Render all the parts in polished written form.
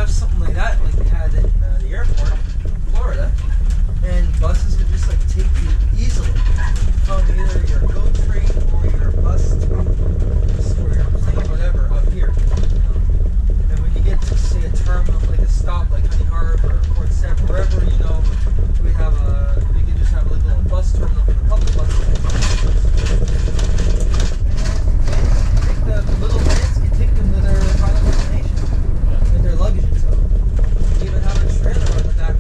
have something like that, like they had in the airport, Florida, and buses would just like take you easily from either your GO train or your bus to or your plane, whatever, up here. You know? And when you get to say a terminal, like a stop, like Honey Harbor or Port Said, wherever, you know, we can just have like a little bus terminal for the public buses. The little vans can take them to their final destination with their luggage and stuff. You even have a trailer on the back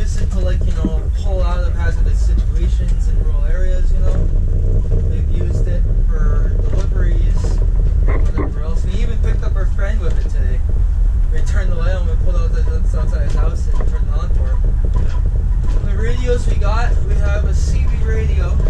use it to, like, you know, pull out of hazardous situations in rural areas, you know. They've used it for deliveries, whatever else. We even picked up our friend with it today. We turned the light on, we pulled out outside his house and turned it on for him. The radios we got, we have a CB radio.